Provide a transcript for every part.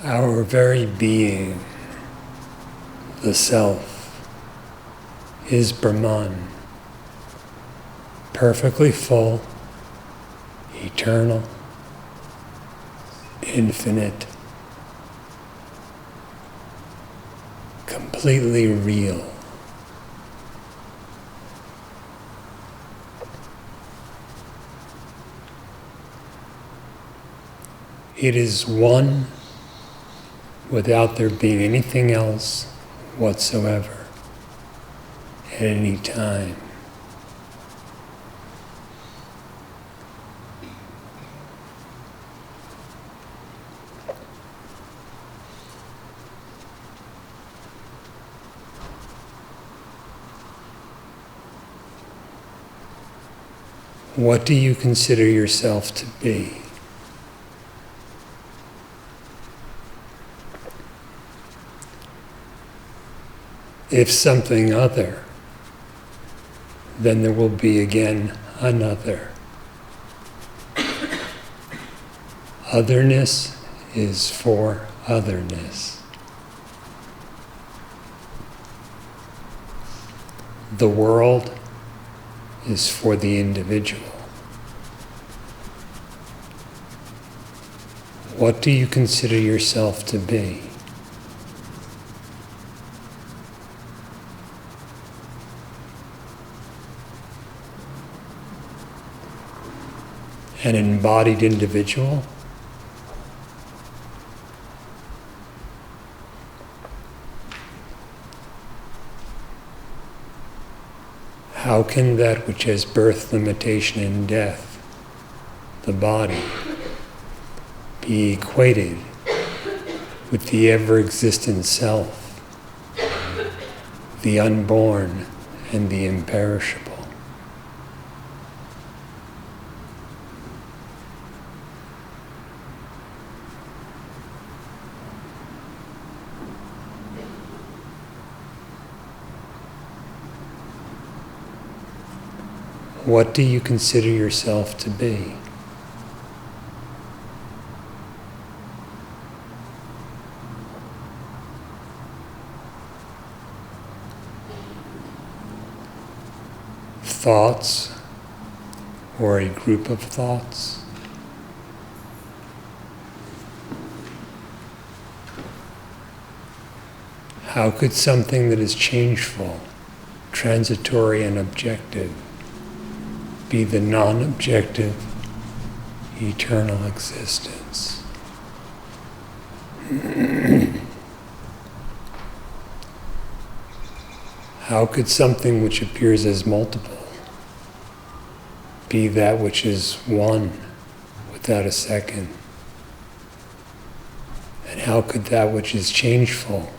Our very being, the self, is Brahman, perfectly full, eternal, infinite, completely real. It is one without there being anything else whatsoever at any time. What do you consider yourself to be? If something other, then there will be again another. Otherness is for otherness. The world is for the individual. What do you consider yourself to be? An embodied individual? How can that which has birth, limitation, and death, the body, be equated with the ever-existent self, the unborn and the imperishable? What do you consider yourself to be? Thoughts or a group of thoughts? How could something that is changeful, transitory, and objective be the non-objective, eternal existence? How could something which appears as multiple be that which is one without a second? And how could that which is changeful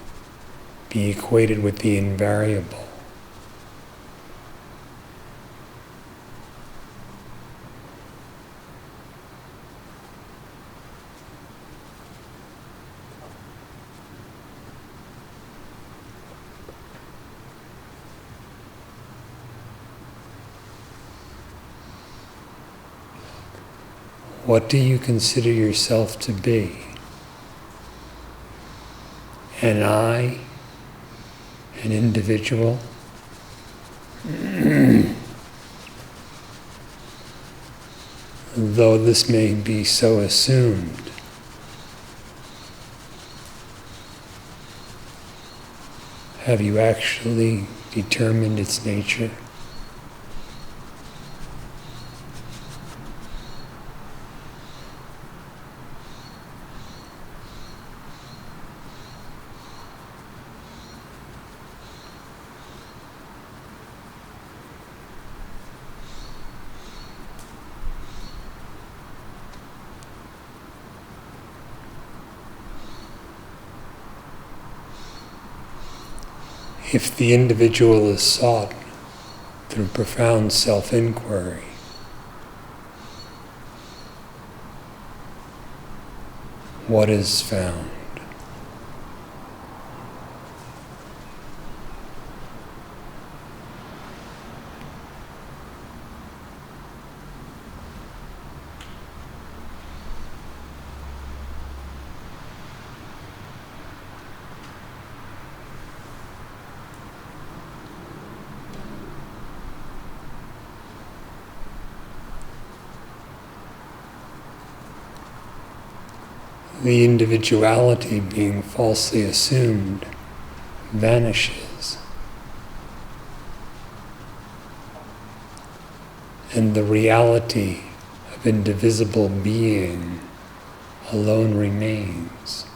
be equated with the invariable? What do you consider yourself to be? An I? An individual? Though this may be so assumed, have you actually determined its nature? If the individual is sought through profound self-inquiry, what is found? the individuality being falsely assumed vanishes, and the reality of indivisible being alone remains.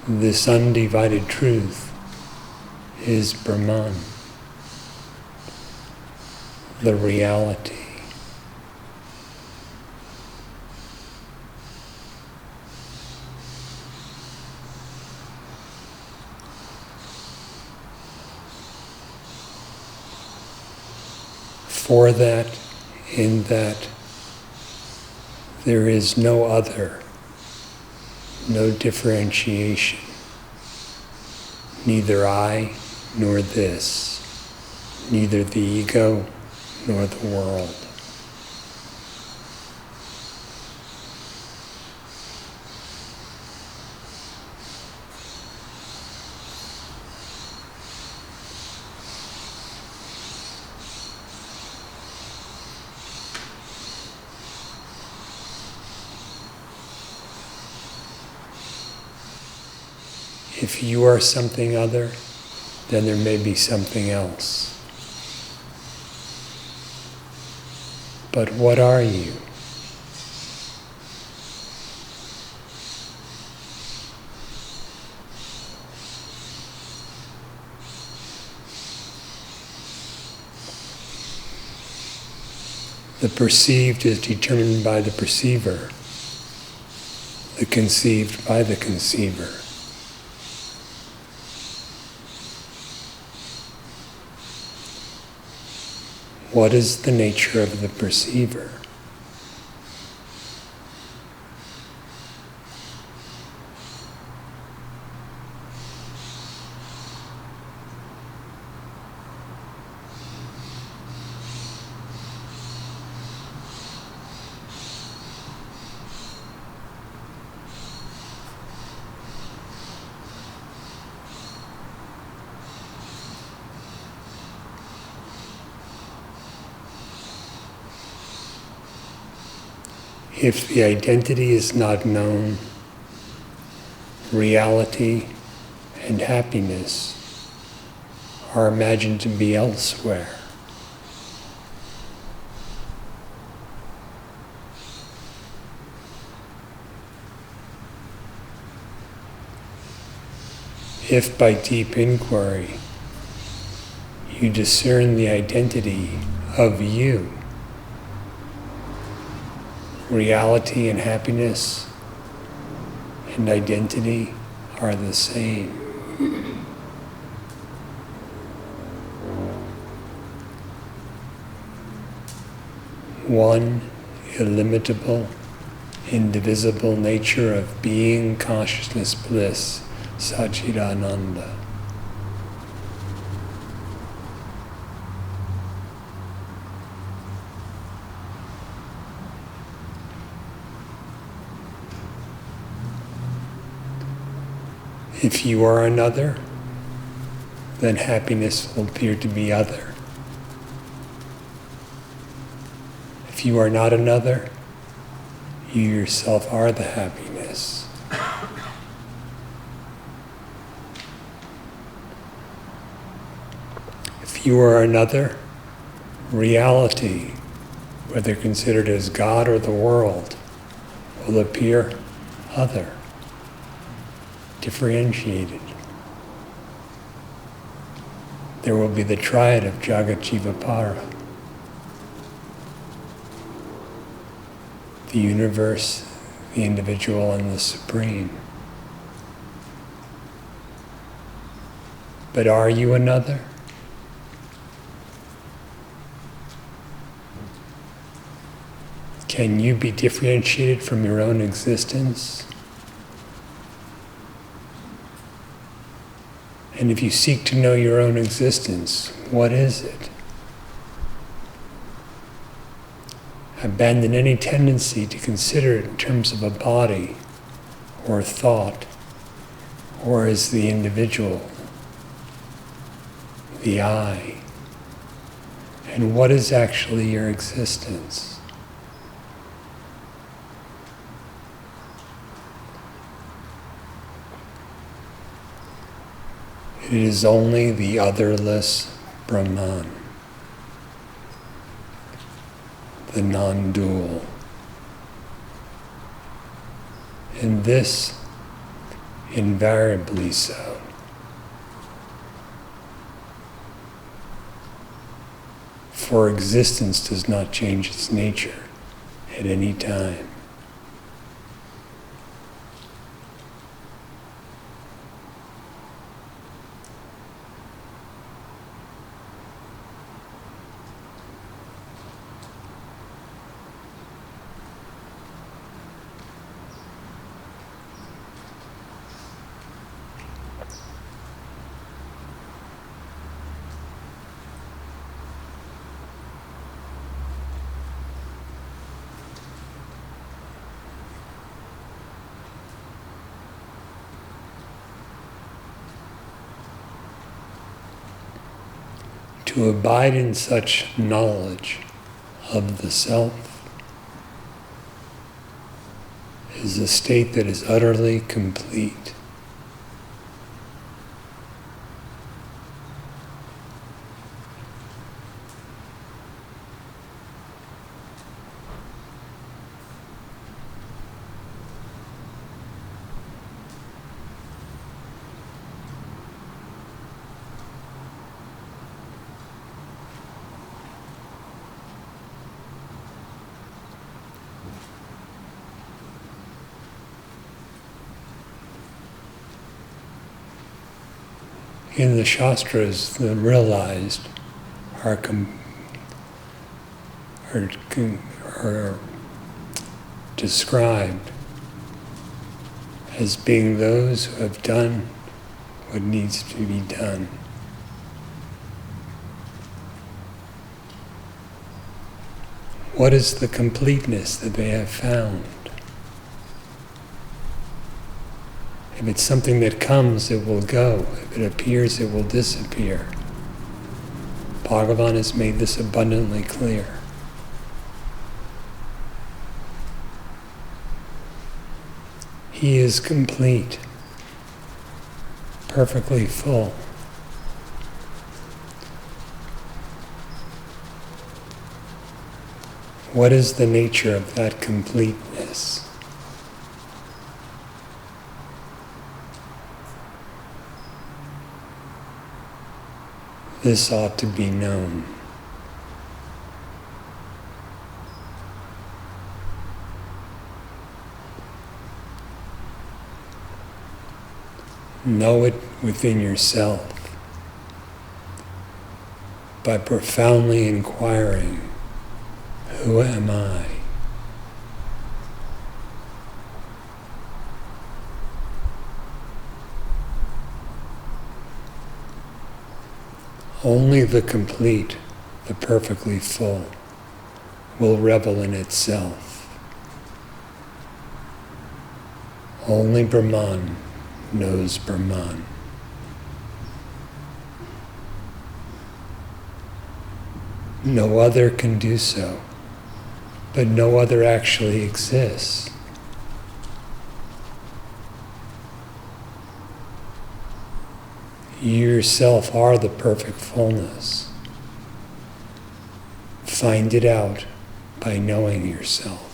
This undivided truth is Brahman, the reality. For that, in that, there is no other, no differentiation, neither I nor this, neither the ego nor the world. If you are something other, then there may be something else. But what are you? The perceived is determined by the perceiver, the conceived by the conceiver. What is the nature of the perceiver? If the identity is not known, reality and happiness are imagined to be elsewhere. If by deep inquiry you discern the identity of you, reality and happiness and identity are the same. One illimitable, indivisible nature of being, consciousness, bliss, Satchidananda. If you are another, then happiness will appear to be other. If you are not another, you yourself are the happiness. If you are another, reality, whether considered as God or the world, will appear other, differentiated. There will be the triad of Jagat Jiva Para. The universe, the individual, and the supreme. But are you another? Can you be differentiated from your own existence? And if you seek to know your own existence, what is it? Abandon any tendency to consider it in terms of a body or thought or as the individual, the I. And what is actually your existence? It is only the otherless Brahman, the non-dual. And this invariably so. For existence does not change its nature at any time. To abide in such knowledge of the self is a state that is utterly complete. In the Shastras, the realized are described as being those who have done what needs to be done. What is the completeness that they have found? If it's something that comes, it will go. If it appears, it will disappear. Bhagavan has made this abundantly clear. He is complete, perfectly full. What is the nature of that completeness? This ought to be known. Know it within yourself by profoundly inquiring, who am I? Only the complete, the perfectly full, will revel in itself. Only Brahman knows Brahman. No other can do so, but no other actually exists. You yourself are the perfect fullness. Find it out by knowing yourself.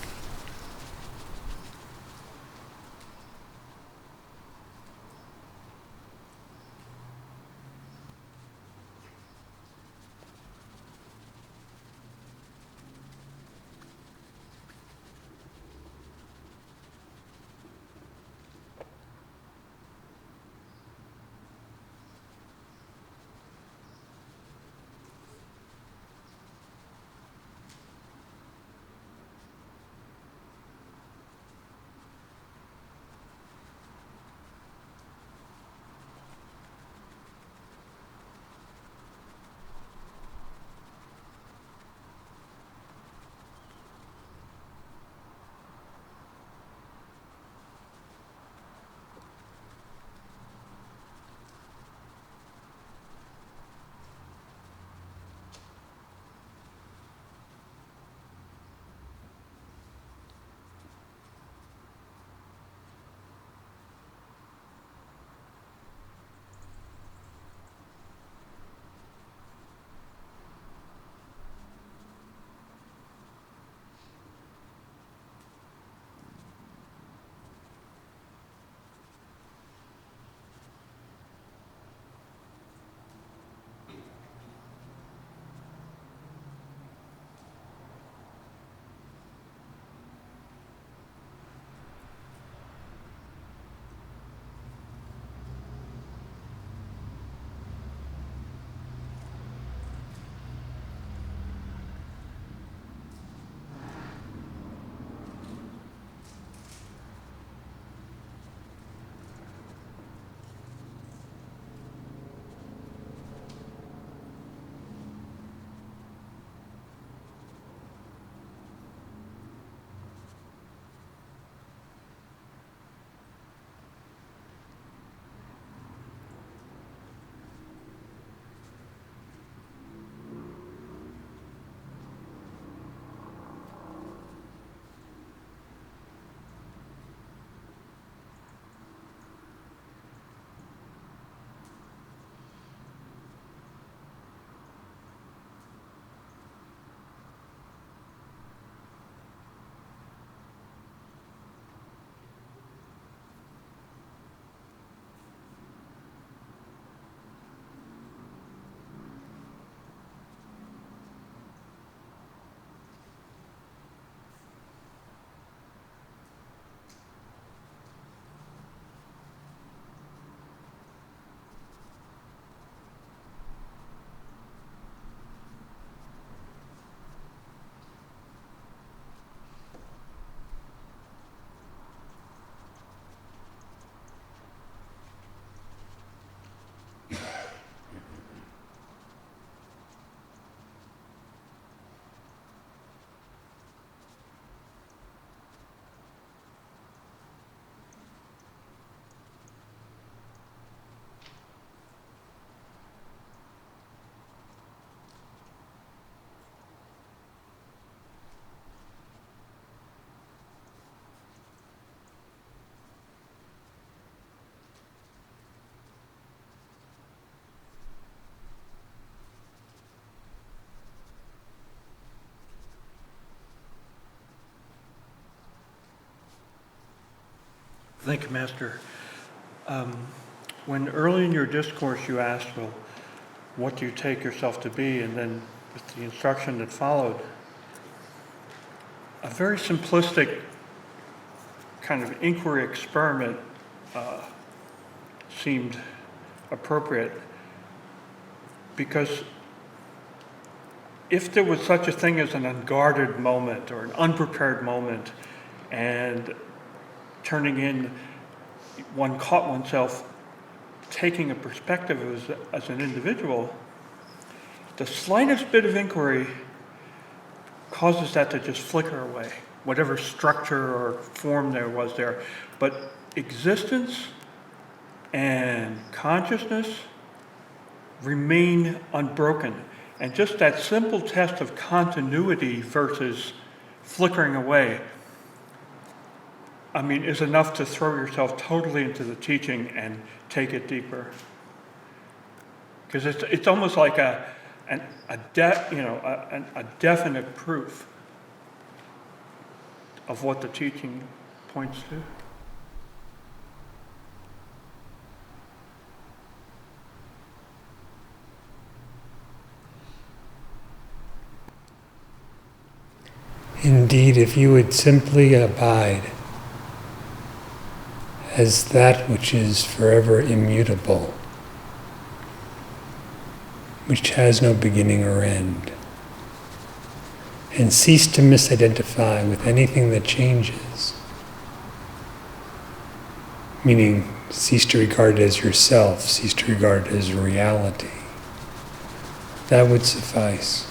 Thank you, Master. When early in your discourse you asked, well, what do you take yourself to be? And then with the instruction that followed, a very simplistic kind of inquiry experiment seemed appropriate, because if there was such a thing as an unguarded moment or an unprepared moment, and turning in, one caught oneself taking a perspective as an individual, the slightest bit of inquiry causes that to just flicker away, whatever structure or form there was there. But existence and consciousness remain unbroken. And just that simple test of continuity versus flickering away, is enough to throw yourself totally into the teaching and take it deeper. Because it's almost like a definite proof of what the teaching points to. Indeed, if you would simply abide as that which is forever immutable, which has no beginning or end, and cease to misidentify with anything that changes, meaning cease to regard it as yourself, cease to regard it as reality, that would suffice.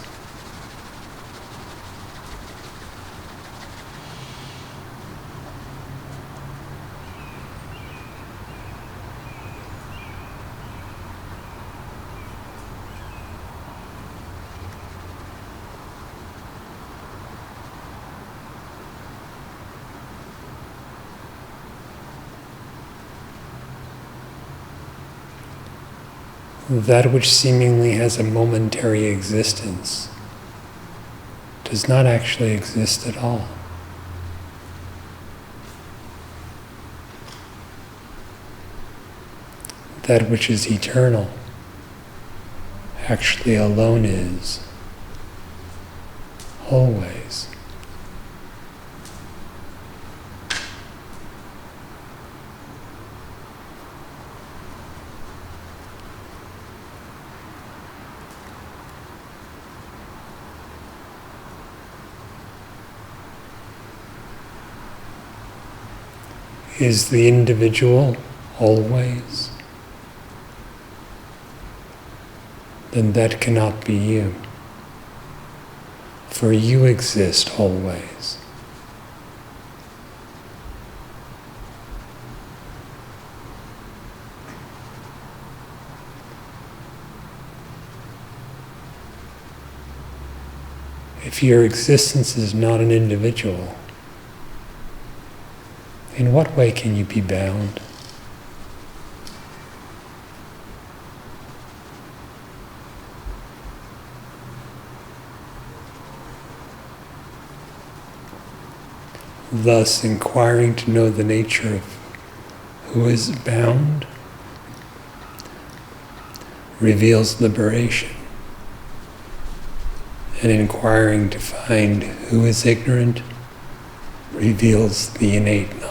That which seemingly has a momentary existence does not actually exist at all. That which is eternal actually alone is, always. Is the individual always? Then that cannot be you, for you exist always. If your existence is not an individual, in what way can you be bound? Thus, inquiring to know the nature of who is bound reveals liberation, and inquiring to find who is ignorant reveals the innate knowledge.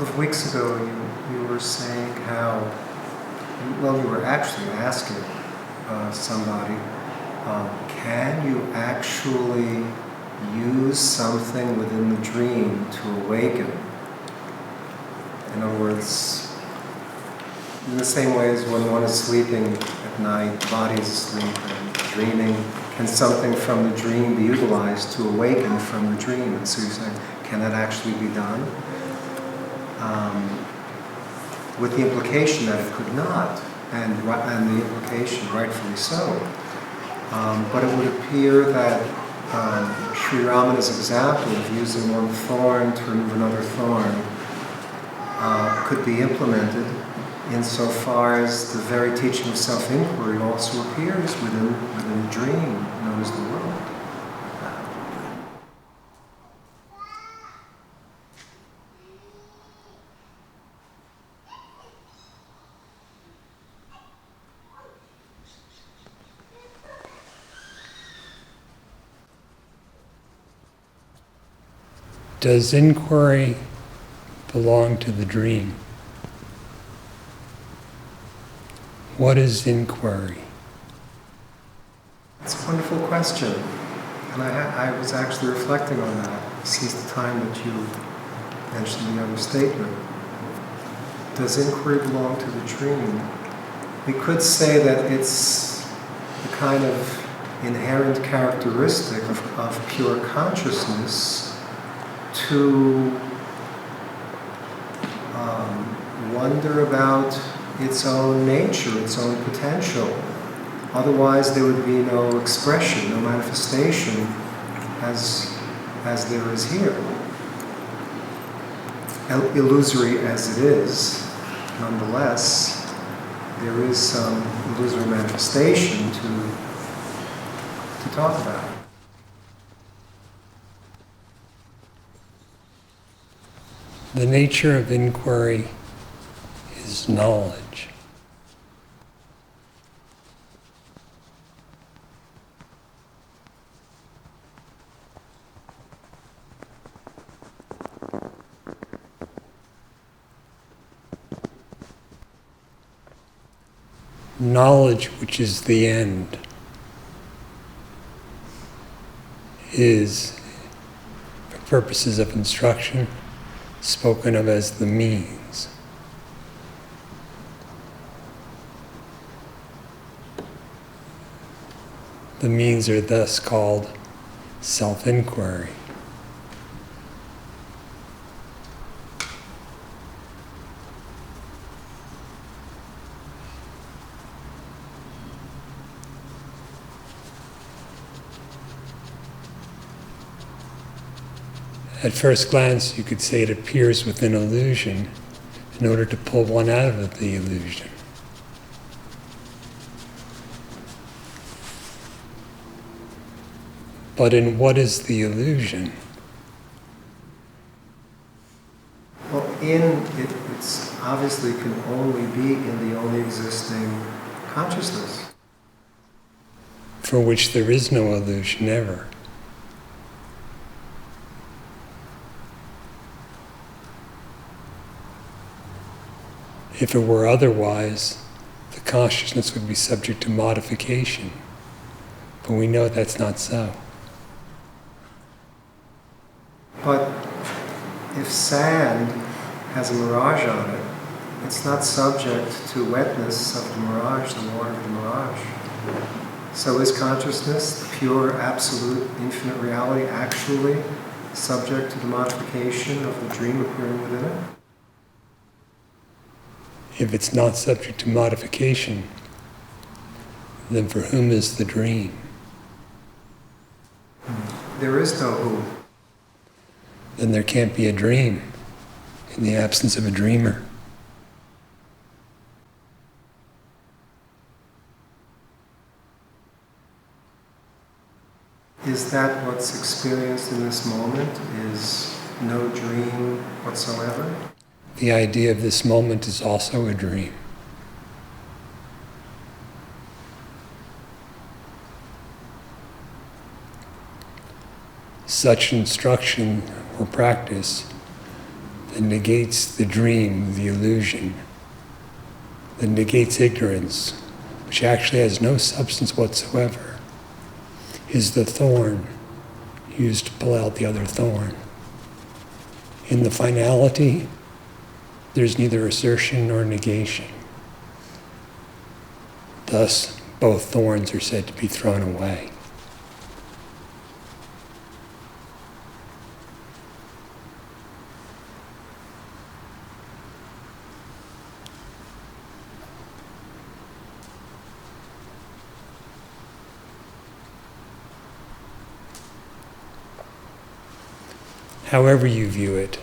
couple of weeks ago, you were saying how, well, you were actually asking somebody, can you actually use something within the dream to awaken? In other words, in the same way as when one is sleeping at night, the body is asleep and dreaming, can something from the dream be utilized to awaken from the dream? And so you're saying, can that actually be done? With the implication that it could not, and the implication, rightfully so. But it would appear that Sri Ramana's example of using one thorn to remove another thorn could be implemented insofar as the very teaching of self-inquiry also appears within the dream known as the world. Does inquiry belong to the dream? What is inquiry? It's a wonderful question. And I was actually reflecting on that since the time that you mentioned the other statement. Does inquiry belong to the dream? We could say that it's the kind of inherent characteristic of pure consciousness to wonder about its own nature, its own potential. Otherwise there would be no expression, no manifestation as there is here. Illusory as it is, nonetheless, there is some illusory manifestation to talk about. The nature of inquiry is knowledge. Knowledge, which is the end, is, for purposes of instruction, spoken of as the means. The means are thus called self-inquiry. At first glance, you could say it appears within illusion in order to pull one out of the illusion. But in what is the illusion? Well, it's obviously can only be in the only existing consciousness. For which there is no illusion ever. If it were otherwise, the consciousness would be subject to modification. But we know that's not so. But if sand has a mirage on it, it's not subject to wetness of the mirage, the water of the mirage. So is consciousness, the pure, absolute, infinite reality, actually subject to the modification of the dream appearing within it? If it's not subject to modification, then for whom is the dream? There is no who. Then there can't be a dream in the absence of a dreamer. Is that what's experienced in this moment? Is no dream whatsoever? The idea of this moment is also a dream. Such instruction or practice that negates the dream, the illusion, that negates ignorance, which actually has no substance whatsoever, is the thorn used to pull out the other thorn. In the finality, there's neither assertion nor negation. Thus, both thorns are said to be thrown away. However you view it,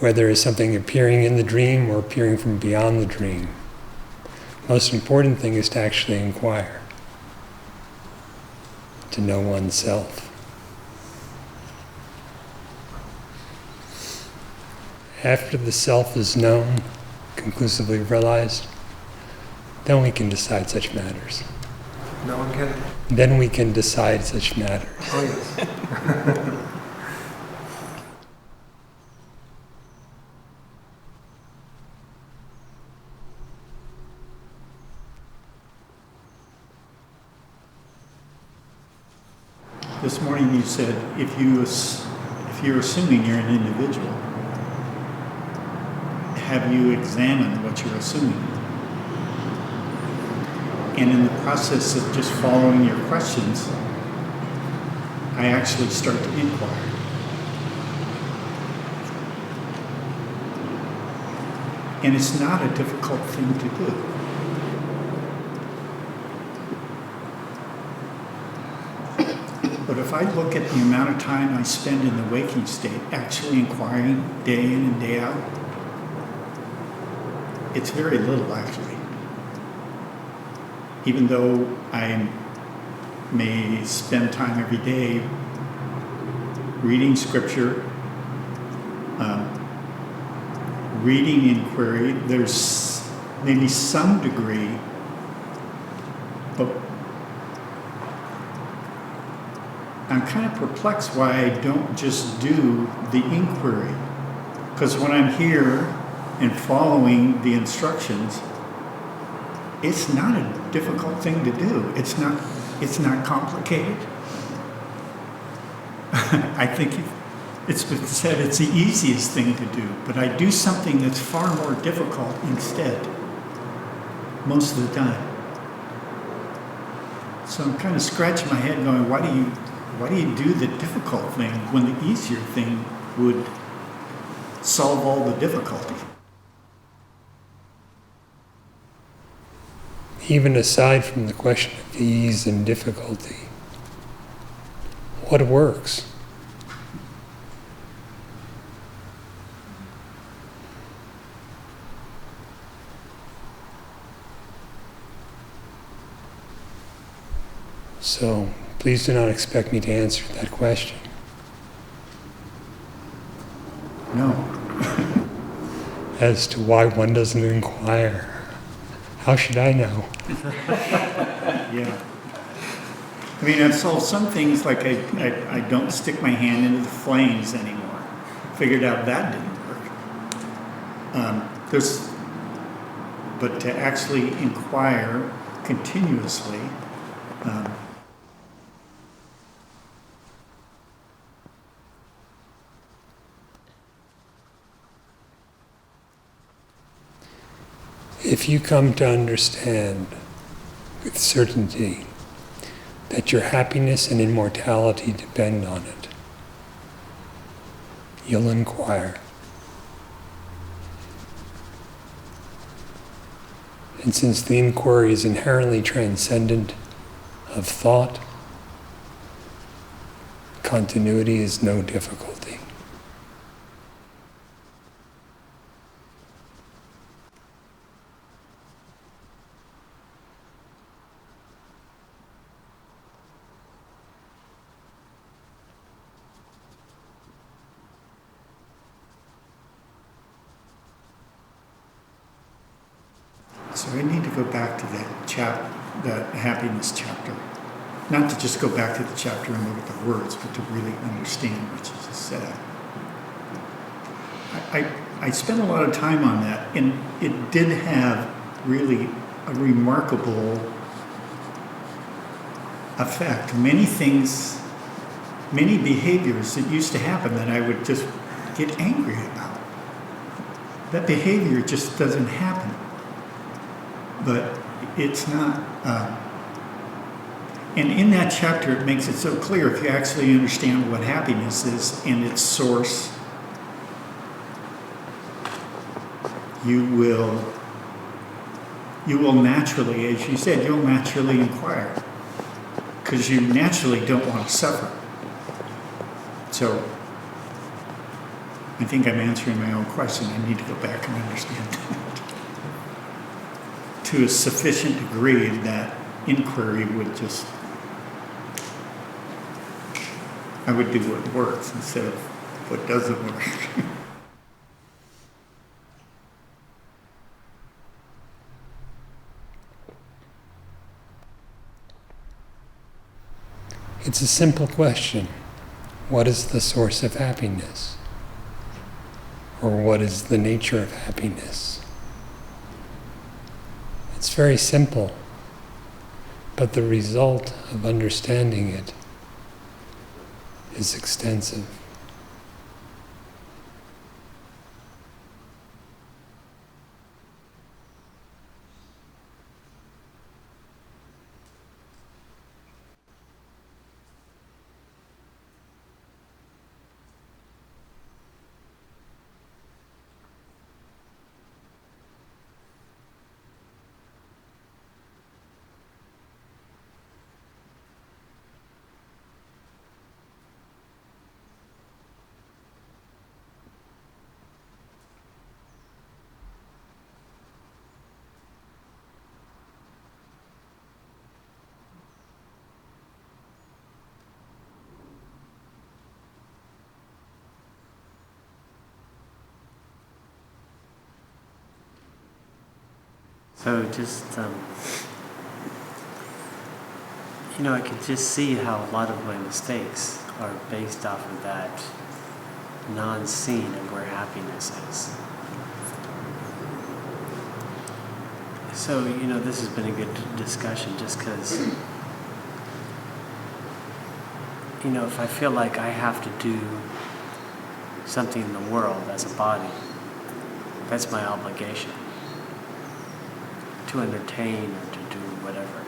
whether as something appearing in the dream or appearing from beyond the dream, most important thing is to actually inquire, to know oneself. After the self is known, conclusively realized, then we can decide such matters. No one can? Then we can decide such matters. Oh, yes. This morning you said if you're assuming you're an individual, have you examined what you're assuming? And in the process of just following your questions, I actually start to inquire. And it's not a difficult thing to do. But if I look at the amount of time I spend in the waking state, actually inquiring day in and day out, it's very little actually. Even though I may spend time every day reading scripture, reading inquiry, there's maybe some degree, but I'm kind of perplexed why I don't just do the inquiry. Because when I'm here and following the instructions, it's not a difficult thing to do. It's not complicated. I think it's been said it's the easiest thing to do, but I do something that's far more difficult instead, most of the time. So I'm kind of scratching my head going, why do you do the difficult thing when the easier thing would solve all the difficulty? Even aside from the question of ease and difficulty, what works? So please do not expect me to answer that question. No. As to why one doesn't inquire. How should I know? Yeah. I mean, I've solved some things, like I don't stick my hand into the flames anymore. Figured out that didn't work. But to actually inquire continuously, if you come to understand with certainty that your happiness and immortality depend on it, you'll inquire. And since the inquiry is inherently transcendent of thought, continuity is no difficulty. so I need to go back to that happiness chapter. Not to just go back to the chapter and look at the words, but to really understand what Jesus said. I spent a lot of time on that, and it did have really a remarkable effect. Many things, many behaviors that used to happen that I would just get angry about. That behavior just doesn't happen. But it's not. And in that chapter, it makes it so clear if you actually understand what happiness is and its source, you will naturally, as you said, you'll naturally inquire because you naturally don't want to suffer. So I think I'm answering my own question. I need to go back and understand that to a sufficient degree that inquiry would just, I would do what works instead of what doesn't work. It's a simple question. What is the source of happiness? Or what is the nature of happiness? It's very simple, but the result of understanding it is extensive. So just, I could just see how a lot of my mistakes are based off of that non-seeing of where happiness is. So, this has been a good discussion just because, if I feel like I have to do something in the world as a body, that's my obligation. To entertain or to do whatever.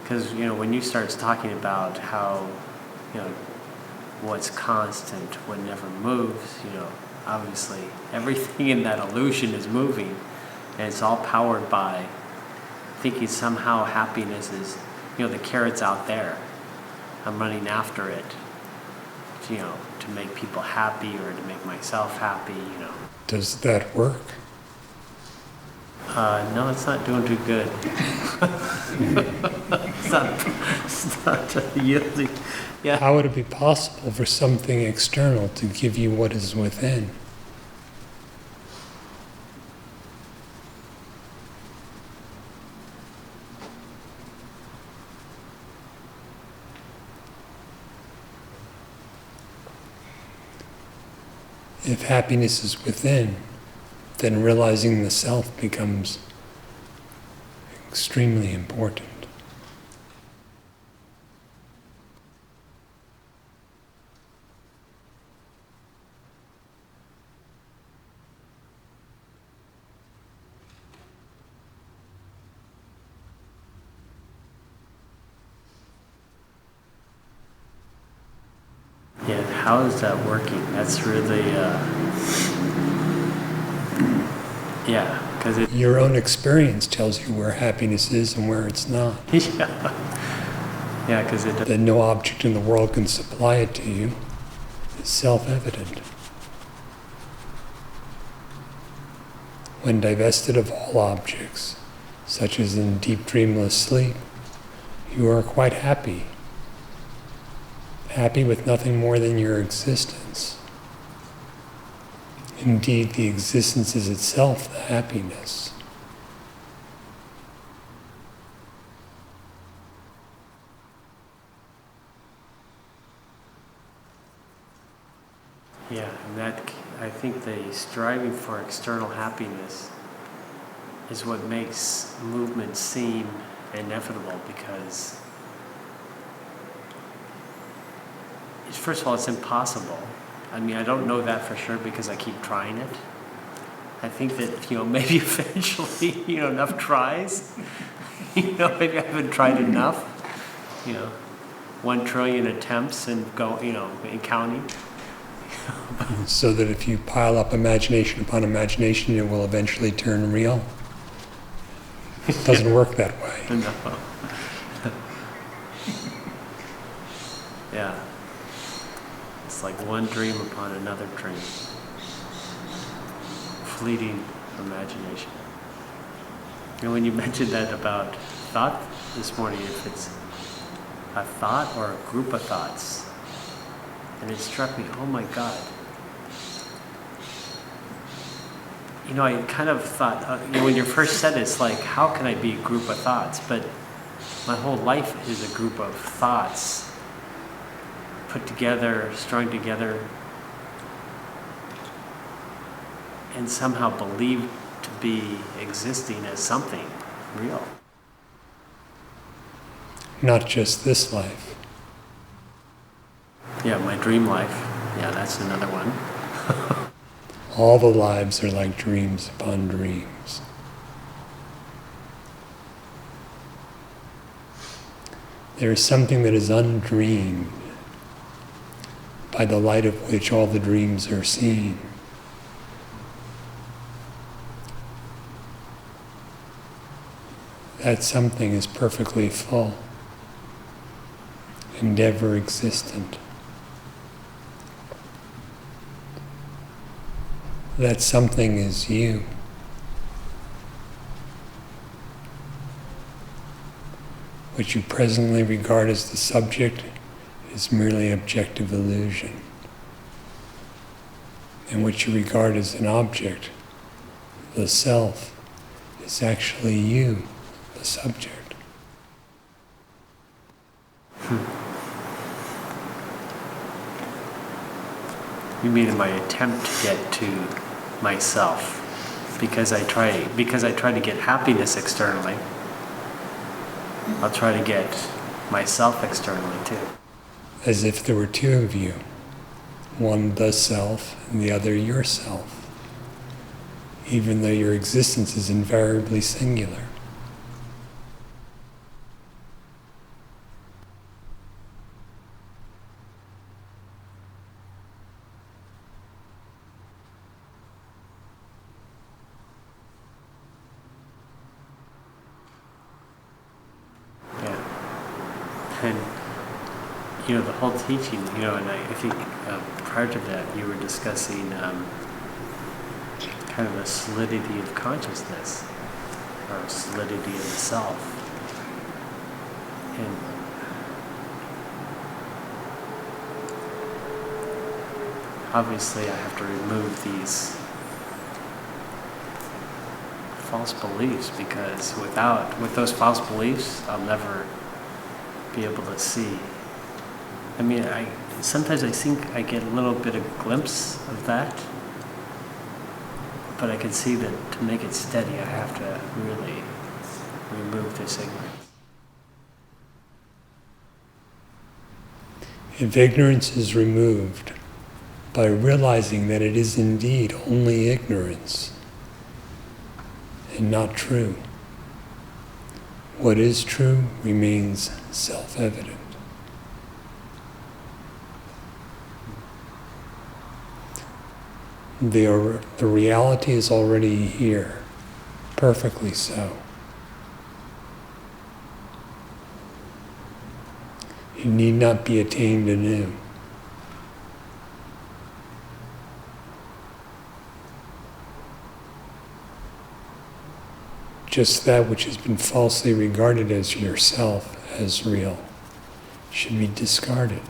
Because, when you start talking about how, what's constant, what never moves, obviously everything in that illusion is moving, and it's all powered by thinking somehow happiness is, the carrot's out there. I'm running after it, to make people happy or to make myself happy, Does that work? No, it's not doing too good. it's not yielding. Yeah. How would it be possible for something external to give you what is within? If happiness is within, then realizing the self becomes extremely important. Yeah, how is that working? That's really, because it... Your own experience tells you where happiness is and where it's not. Yeah, because it... That no object in the world can supply it to you is self-evident. When divested of all objects, such as in deep dreamless sleep, you are quite happy. Happy with nothing more than your existence. Indeed, the existence is itself the happiness. Yeah, and that, I think the striving for external happiness is what makes movement seem inevitable, because first of all, it's impossible. I mean, I don't know that for sure because I keep trying it. I think that, maybe eventually, enough tries, maybe I haven't tried enough, 1 trillion attempts and go, and counting. So that if you pile up imagination upon imagination, it will eventually turn real. It doesn't work that way. No. Yeah. It's like one dream upon another dream. Fleeting imagination. And when you mentioned that about thought this morning, if it's a thought or a group of thoughts, and it struck me, oh my God. I kind of thought, when you first said it, it's like, how can I be a group of thoughts? But my whole life is a group of thoughts put together, strung together, and somehow believed to be existing as something real. Not just this life. Yeah, my dream life. Yeah, that's another one. All the lives are like dreams upon dreams. There is something that is undreamed, by the light of which all the dreams are seen. That something is perfectly full and ever existent. That something is you. What you presently regard as the subject is merely objective illusion. And what you regard as an object, the self, is actually you, the subject. You mean in my attempt to get to myself, because I try to get happiness externally, I'll try to get myself externally too. As if there were two of you, one the self and the other yourself, even though your existence is invariably singular. And, the whole teaching, and I think prior to that you were discussing kind of a solidity of consciousness, or solidity of the self. And obviously I have to remove these false beliefs, because with those false beliefs, I'll never be able to see. I mean, sometimes I think I get a little bit of glimpse of that, but I can see that to make it steady, I have to really remove this ignorance. If ignorance is removed by realizing that it is indeed only ignorance and not true, what is true remains self-evident. The reality is already here, perfectly so. It need not be attained anew. Just that which has been falsely regarded as yourself, as real, should be discarded.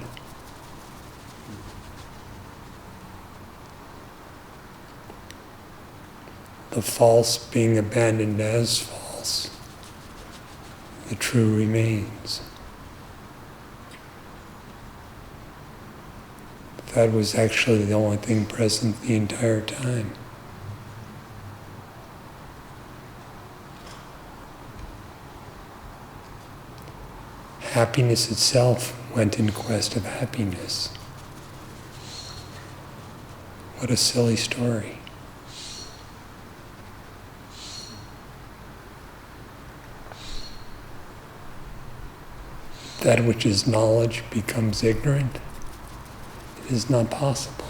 The false being abandoned as false, the true remains. that was actually the only thing present the entire time. Happiness itself went in quest of happiness. What a silly story. That which is knowledge becomes ignorant. It is not possible.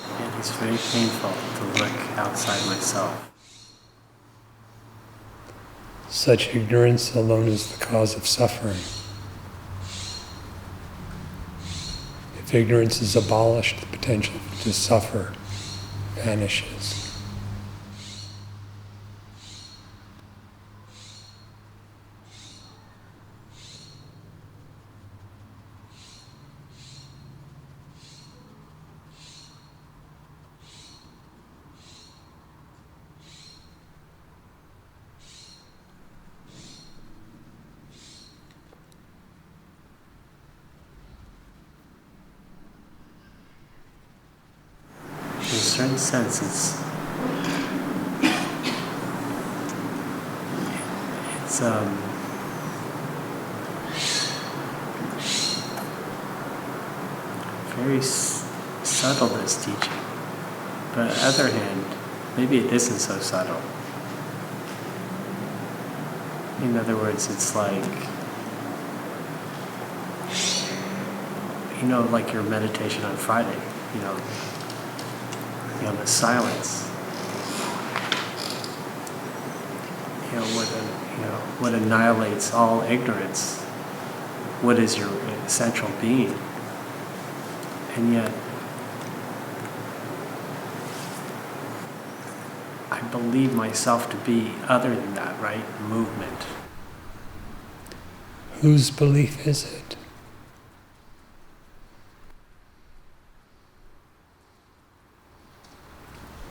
And it's very painful to look outside myself. Such ignorance alone is the cause of suffering. If ignorance is abolished, the potential to suffer vanishes. In a certain sense, it's very subtle, this teaching. But on the other hand, maybe it isn't so subtle. In other words, it's like, like your meditation on Friday, the silence, what annihilates all ignorance, what is your essential being. And yet, I believe myself to be other than that, right? Movement. Whose belief is it?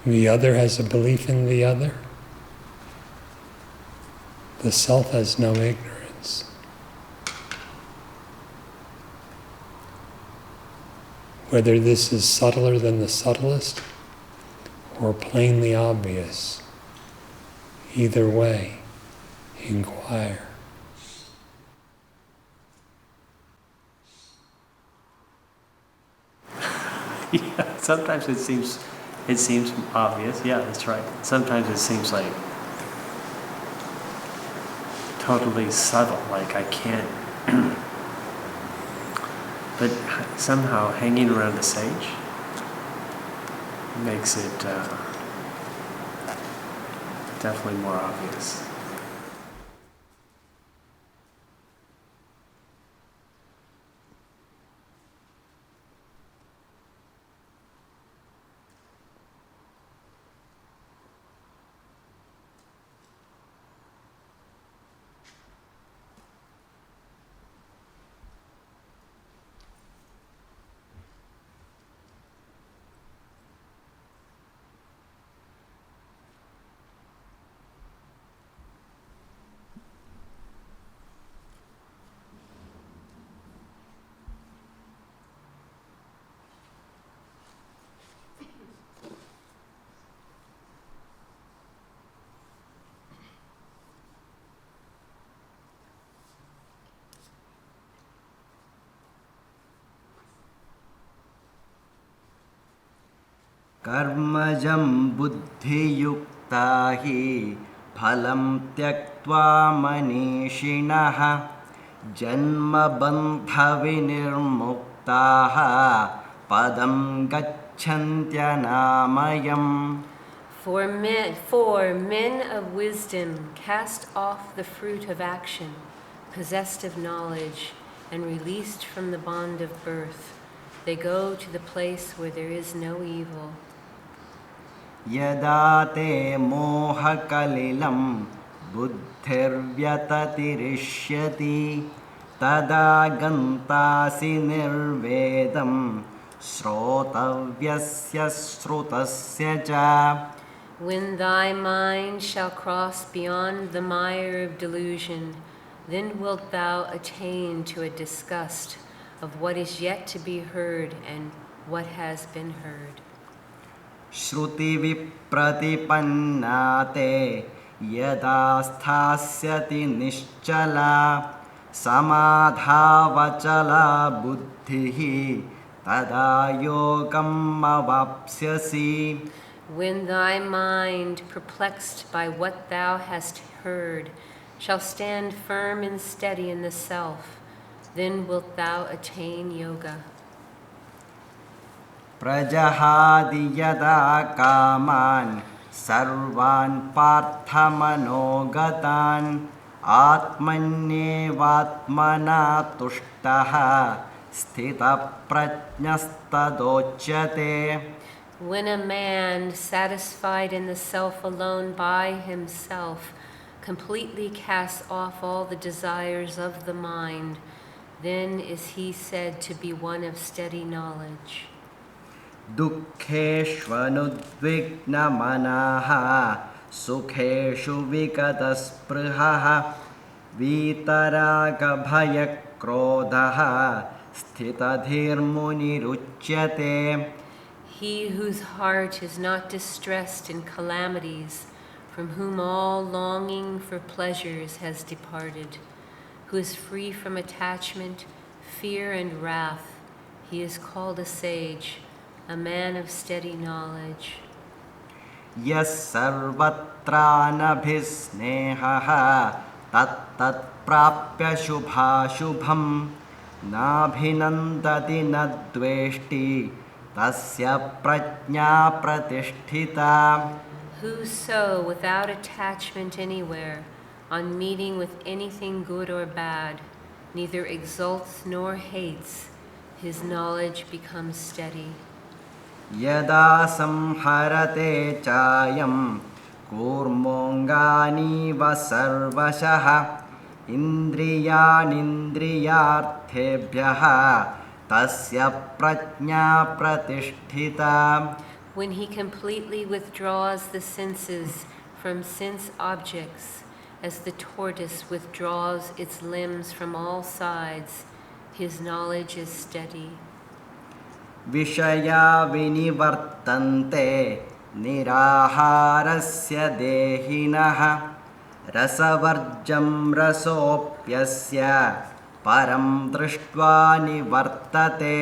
The other has a belief in the other. The self has no ignorance. Whether this is subtler than the subtlest or plainly obvious, either way, inquire. Yeah, sometimes it seems obvious. Yeah, that's right. Sometimes it seems like totally subtle, like I can't. But somehow hanging around the sage makes it definitely more obvious. कर्मजं बुद्धियुक्ता हि फलं त्यक्त्वा मनीषिणः जन्मबन्धविनिर्मुक्ताः पदं गच्छन्त्यनामयम्. For men of wisdom cast off the fruit of action, possessed of knowledge, and released from the bond of birth, they go to the place where there is no evil. यदा ते मोहकलिलं बुद्धिर्व्यततिरिष्यति तदा गन्तासि निर्वेदं श्रोतव्यस्य श्रुतस्य च. When thy mind shall cross beyond the mire of delusion, then wilt thou attain to a disgust of what is yet to be heard and what has been heard. श्रुति विप्रतिपन्ना ते यदा स्थास्यति निश्चला समाधावचला बुद्धिः तदा योगम् अवाप्स्यसि. When thy mind, perplexed by what thou hast heard, shall stand firm and steady in the self, then wilt thou attain yoga. प्रजहादि यदा कामान् सर्वान् पार्थमनोगतान् आत्मन्येवात्मना तुष्टः स्थितप्रज्ञस्तदोच्यते. When a man, satisfied in the self alone by himself, completely casts off all the desires of the mind, then is he said to be one of steady knowledge. दुःखेष्वनुद्विग्नमनः सुखेषु विगतस्पृहः वीतरागभयक्रोधः स्थितधीर्मुनिरुच्यते. He whose heart is not distressed in calamities, from whom all longing for pleasures has departed, who is free from attachment, fear, and wrath, he is called a sage, a man of steady knowledge. यः सर्वत्रानभिस्नेहः तत्तत्प्राप्य शुभाशुभं नाभिनन्दति न द्वेष्टि तस्य प्रज्ञा प्रतिष्ठिता. Whoso, without attachment anywhere, on meeting with anything good or bad, neither exults nor hates, his knowledge becomes steady. यदा संहरते चायं कूर्मोऽङ्गानीव सर्वशः इन्द्रियाणीन्द्रियार्थेभ्यः तस्य प्रज्ञा प्रतिष्ठिता. When he completely withdraws the senses from sense objects, as the tortoise withdraws its limbs from all sides, his knowledge is steady. विषया विनिवर्तन्ते निराहारस्य देहिनः रसवर्जं रसोऽप्यस्य परं दृष्ट्वा निवर्तते.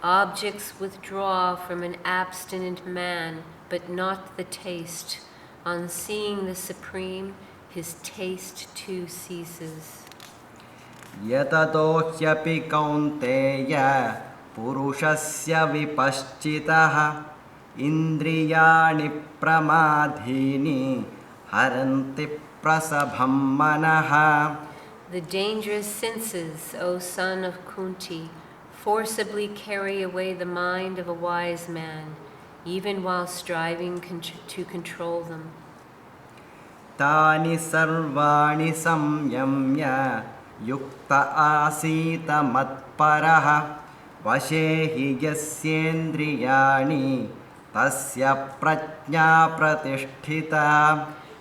Objects withdraw from an abstinent man, but not the taste. On seeing the Supreme, his taste too ceases. यततो ह्यपि कौन्तेय पुरुषस्य विपश्चितः इन्द्रियाणि प्रमादीनि हरन्ति प्रसभं मनः. The dangerous senses, O son of Kunti, forcibly carry away the mind of a wise man, even while striving to control them. तानि सर्वाणि संयम्य युक्त आसीत मत्परः वशे हि यस्येन्द्रियाणि तस्य प्रज्ञा प्रतिष्ठिता.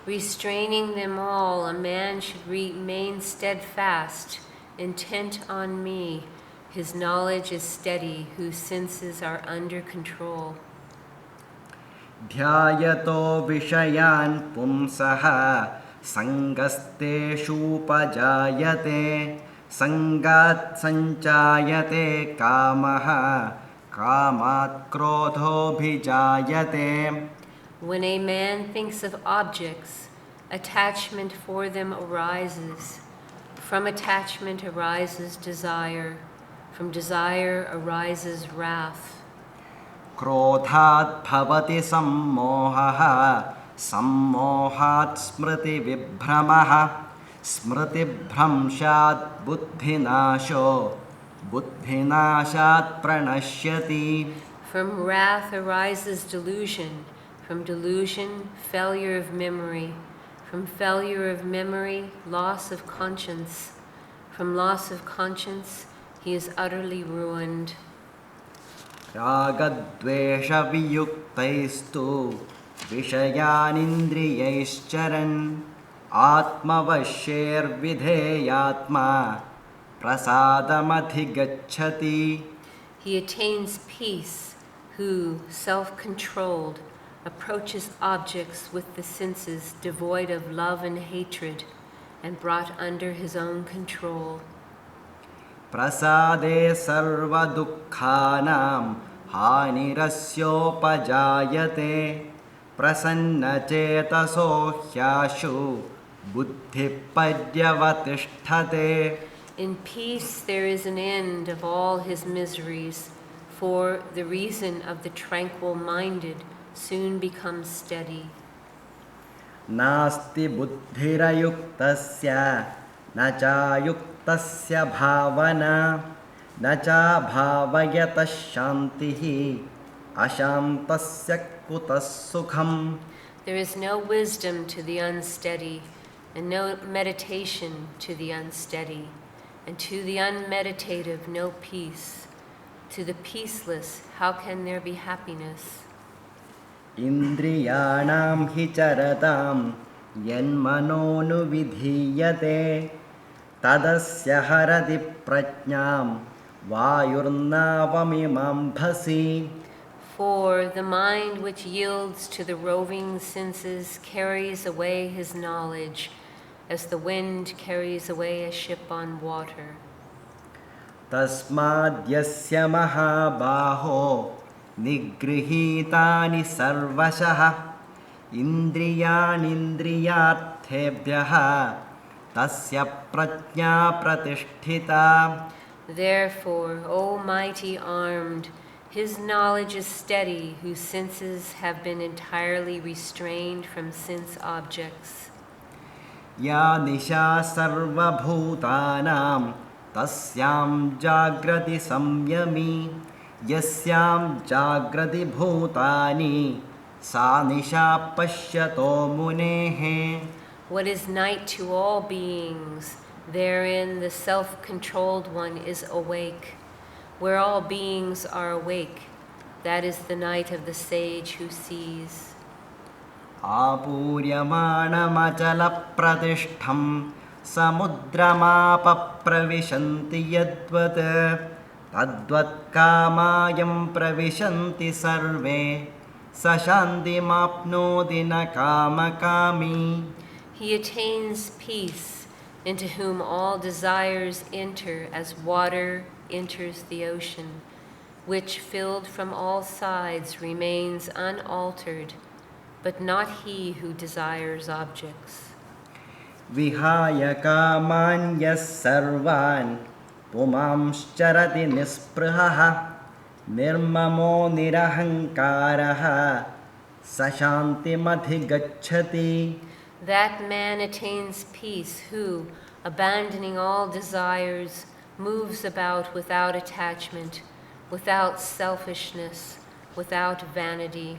Restraining them all, a man should remain steadfast, intent on me. His knowledge is steady, whose senses are under control. ध्यायतो विषयान् पुंसः सङ्गस्तेषूपजायते सङ्गात् सञ्जायते कामः कामात् क्रोधोऽभिजायते. When a man thinks of objects, attachment for them arises. From attachment arises desire. From desire arises wrath. क्रोधात् भवति सम्मोहः सम्मोहात् स्मृतिविभ्रमः स्मृतिभ्रंशात् बुद्धिनाशो बुद्धिनाशात् प्रणश्यति. From wrath arises delusion. from delusion, failure of memory, from failure of memory, loss of conscience, from loss of conscience, he is utterly ruined. रागद्वेषवियुक्तैस्तु विषयानिन्द्रियैश्चरन् आत्मवश्यैर्विधेयात्मा प्रसादमधिगच्छति. He attains peace who, self-controlled, approaches objects with the senses devoid of love and hatred and brought under his own control. Prasade सर्वदुःखानां हानिरस्योपजायते प्रसन्नचेतसो ह्याशु बुद्धिपर्यवतिष्ठते. In peace there is an end of all his miseries, for the reason of the tranquil-minded soon becomes steady. नास्ति बुद्धिरयुक्तस्य न चायुक्तस्य भावना न चाभावयतः शान्तिः अशान्तस्य कुतः सुखम्. There is no wisdom to the unsteady, and no meditation to the unsteady, and to the unmeditative no peace. To the peaceless, how can there be happiness? इन्द्रियाणां हि चरतां यन्मनोनुविधीयते तदस्य हरति प्रज्ञां वायुर्नावमिमाम्भसि. For the mind which yields to the roving senses carries away his knowledge, as the wind carries away a ship on water. तस्माद्यस्य महाबाहो निगृहीतानि सर्वशः इन्द्रियाणीन्द्रियार्थेभ्यः तस्य प्रज्ञा प्रतिष्ठिता. Therefore, O mighty armed, his knowledge is steady, whose senses have been entirely restrained from sense objects. या निशा सर्वभूतानां तस्यां जाग्रति संयमी यस्यां जाग्रति भूतानि सा निशा पश्यतो मुनेः. What is night to all beings, therein the self-controlled one is awake. Where all beings are awake, that is the night of the sage who sees. आपूर्यमाणमचलप्रतिष्ठं समुद्रमापप्रविशन्ति यद्वत् तद्वत् कामायं प्रविशन्ति सर्वे स शान्तिमाप्नोति न कामकामी. He attains peace, into whom all desires enter as water enters the ocean, which, filled from all sides, remains unaltered, but not he who desires objects. विहाय कामान्यः सर्वान् पुमांश्चरति निःस्पृहः निर्ममो निरहङ्कारः स शान्तिमधिगच्छति. That man attains peace who, abandoning all desires, moves about without attachment, without selfishness, without vanity.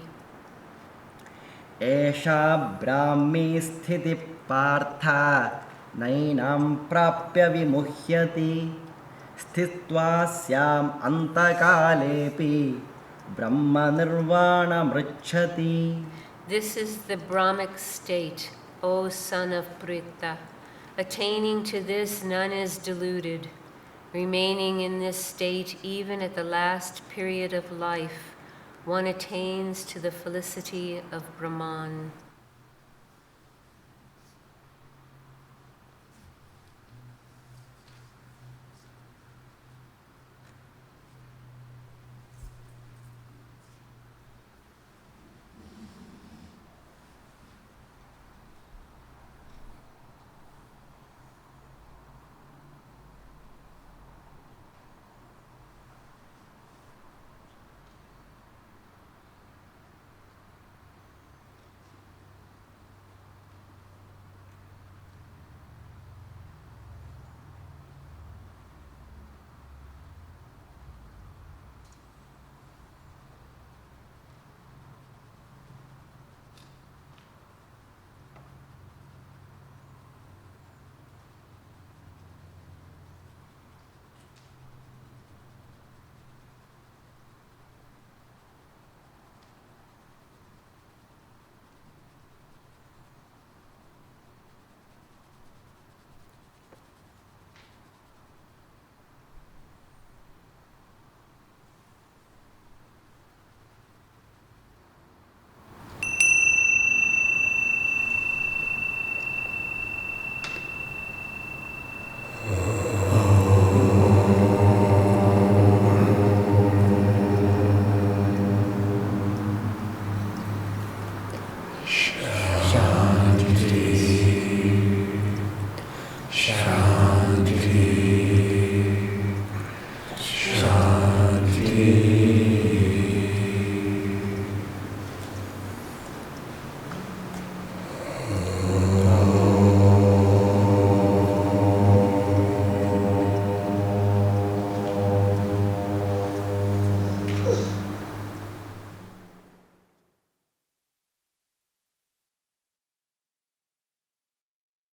एषा ब्राह्मी स्थितिः पार्थ नैनां प्राप्य विमुह्यति स्थित्वा स्याम् अन्तकालेऽपि ब्रह्मनिर्वाणमृच्छति. This is the Brahmic state, O son of Pritha. Attaining to this, none is deluded. Remaining in this state, even at the last period of life, one attains to the felicity of Brahman.